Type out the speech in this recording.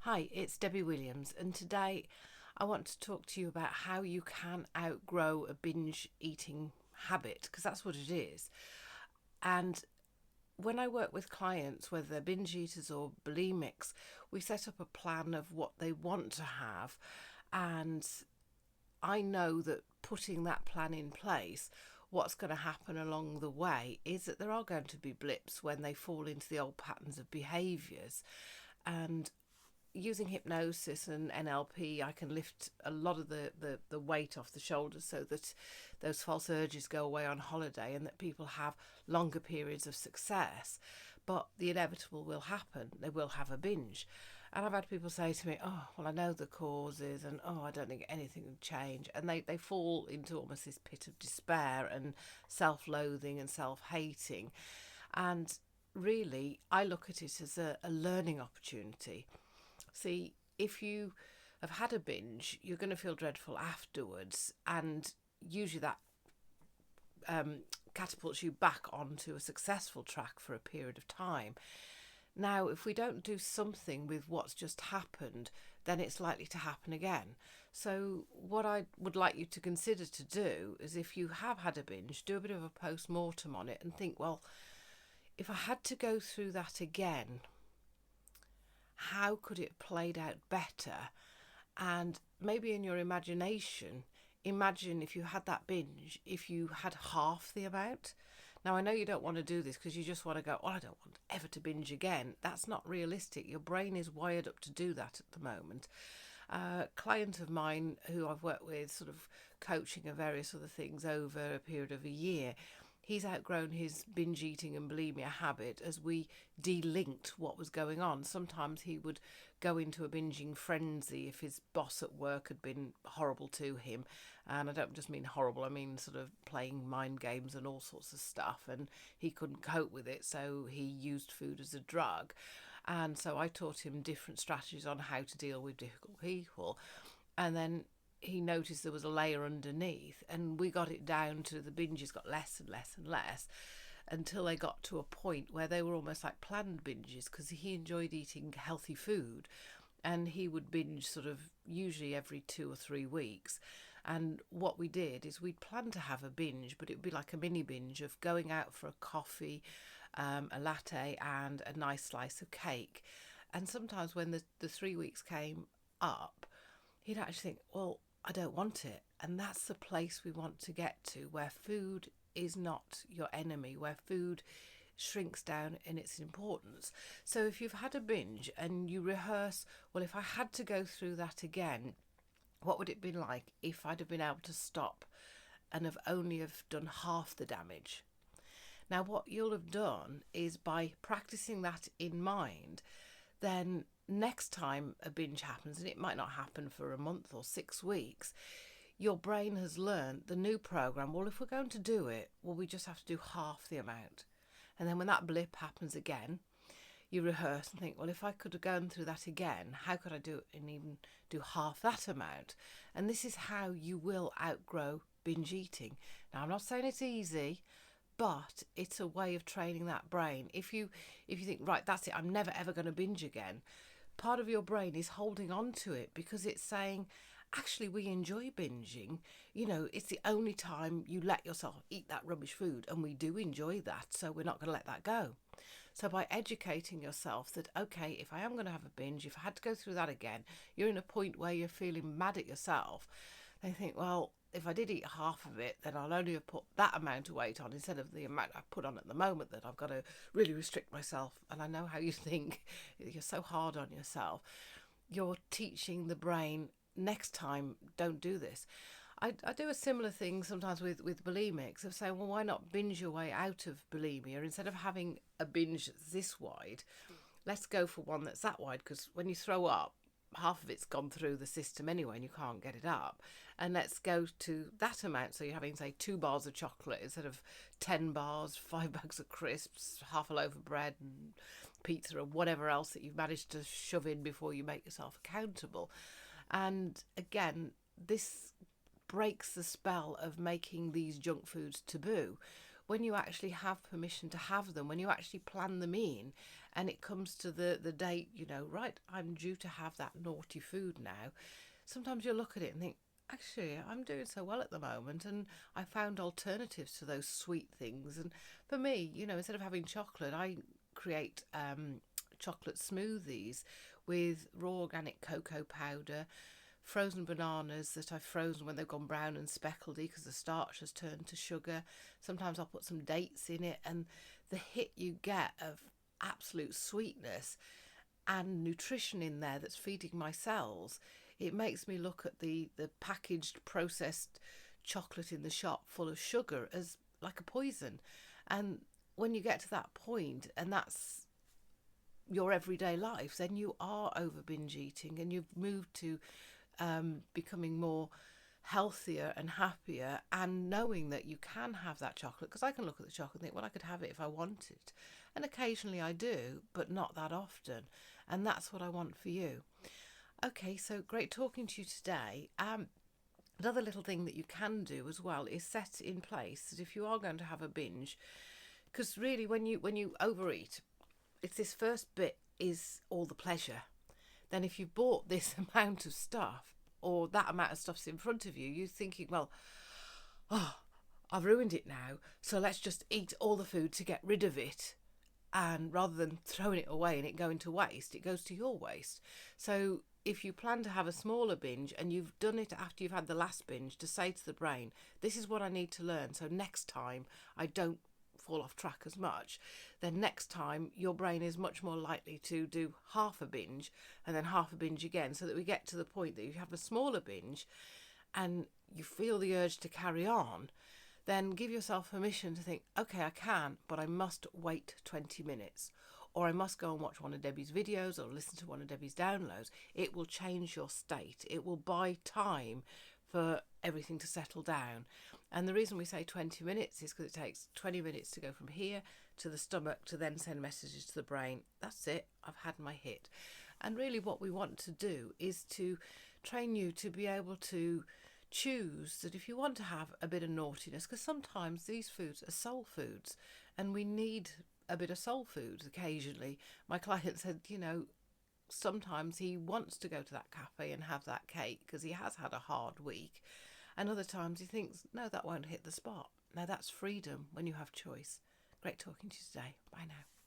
Hi, it's Debbie Williams, and today I want to talk to you about how you can outgrow a binge eating habit, because that's what it is. And when I work with clients, whether they're binge eaters or bulimics, we set up a plan of what they want to have. And I know that putting that plan in place, what's going to happen along the way is that there are going to be blips when they fall into the old patterns of behaviours. And using hypnosis and NLP, I can lift a lot of the weight off the shoulders so that those false urges go away on holiday and that people have longer periods of success. But the inevitable will happen. They will have a binge. And I've had people say to me, oh, well, I know the causes and, oh, I don't think anything will change. And they fall into almost this pit of despair and self-loathing and self-hating. And really, I look at it as a learning opportunity. See, if you have had a binge, you're going to feel dreadful afterwards, and usually that catapults you back onto a successful track for a period of time. Now, if we don't do something with what's just happened, then it's likely to happen again. So, what I would like you to consider to do is if you have had a binge, do a bit of a post mortem on it and think, well, if I had to go through that again, how could it have played out better? And maybe in your imagination, imagine if you had that binge, if you had half the amount. Now, I know you don't want to do this because you just want to go, oh, I don't want ever to binge again. That's not realistic. Your brain is wired up to do that at the moment. A client of mine who I've worked with, sort of coaching and various other things over a period of a year, he's outgrown his binge eating and bulimia habit as we delinked what was going on. Sometimes he would go into a binging frenzy if his boss at work had been horrible to him. And I don't just mean horrible, I mean sort of playing mind games and all sorts of stuff. And he couldn't cope with it, so he used food as a drug. And so I taught him different strategies on how to deal with difficult people. And then he noticed there was a layer underneath, and we got it down to the binges got less and less and less until they got to a point where they were almost like planned binges, because he enjoyed eating healthy food and he would binge sort of usually every 2 or 3 weeks. And what we did is we'd plan to have a binge, but it would be like a mini binge of going out for a coffee, a latte and a nice slice of cake. And sometimes when the 3 weeks came up, he'd actually think, well, I don't want it. And that's the place we want to get to, where food is not your enemy, where food shrinks down in its importance. So if you've had a binge and you rehearse, well, if I had to go through that again, what would it be like if I'd have been able to stop and have only have done half the damage? Now, what you'll have done is by practicing that in mind, then next time a binge happens, and it might not happen for a month or 6 weeks, your brain has learned the new program. Well, if we're going to do it, well, we just have to do half the amount. And then when that blip happens again, you rehearse and think, well, if I could have gone through that again, how could I do it and even do half that amount? And this is how you will outgrow binge eating. Now, I'm not saying it's easy, but it's a way of training that brain. If you think, right, that's it, I'm never ever going to binge again, part of your brain is holding on to it because it's saying, actually, we enjoy binging. It's the only time you let yourself eat that rubbish food, and we do enjoy that, so we're not going to let that go. So by educating yourself that, okay, if I am going to have a binge, if I had to go through that again, you're in a point where you're feeling mad at yourself, they think, well, if I did eat half of it, then I'll only have put that amount of weight on instead of the amount I've put on at the moment, that I've got to really restrict myself. And I know how you think. You're so hard on yourself. You're teaching the brain, next time, don't do this. I do a similar thing sometimes with bulimics, of saying, well, why not binge your way out of bulimia? Instead of having a binge that's this wide, let's go for one that's that wide, because when you throw up, half of it's gone through the system anyway and you can't get it up. And let's go to that amount, so you're having, say, 2 bars of chocolate instead of 10 bars, 5 bags of crisps, half a loaf of bread and pizza or whatever else that you've managed to shove in before you make yourself accountable. And again, this breaks the spell of making these junk foods taboo. when you actually have permission to have them, when you actually plan them in, and it comes to the date, right, I'm due to have that naughty food now, sometimes you look at it and think, actually, I'm doing so well at the moment, and I found alternatives to those sweet things. And for me, instead of having chocolate, I create chocolate smoothies with raw organic cocoa powder, frozen bananas that I've frozen when they've gone brown and speckledy because the starch has turned to sugar. Sometimes I'll put some dates in it, and the hit you get of absolute sweetness and nutrition in there that's feeding my cells, it makes me look at the packaged processed chocolate in the shop full of sugar as like a poison. And when you get to that point, and that's your everyday life, then you are over binge eating, and you've moved to becoming more healthier and happier, and knowing that you can have that chocolate. Because I can look at the chocolate and think, well, I could have it if I wanted, and occasionally I do, but not that often. And that's what I want for you. Okay, so great talking to you today. Another little thing that you can do as well is set in place that if you are going to have a binge, because really when you overeat, it's this first bit is all the pleasure. Then if you bought this amount of stuff, or that amount of stuff's in front of you, you're thinking, well, I've ruined it now, so let's just eat all the food to get rid of it. And rather than throwing it away and it going to waste, it goes to your waste. So if you plan to have a smaller binge and you've done it after you've had the last binge, to say to the brain, this is what I need to learn, so next time I don't fall off track as much, then next time your brain is much more likely to do half a binge and then half a binge again, so that we get to the point that you have a smaller binge and you feel the urge to carry on. Then give yourself permission to think, okay, I can, but I must wait 20 minutes, or I must go and watch one of Debbie's videos or listen to one of Debbie's downloads. It will change your state. It will buy time for everything to settle down. And the reason we say 20 minutes is because it takes 20 minutes to go from here to the stomach to then send messages to the brain. That's it. I've had my hit. And really what we want to do is to train you to be able to choose that if you want to have a bit of naughtiness, because sometimes these foods are soul foods and we need a bit of soul food occasionally. My client said, sometimes he wants to go to that cafe and have that cake because he has had a hard week. And other times he thinks, no, that won't hit the spot. Now that's freedom when you have choice. Great talking to you today. Bye now.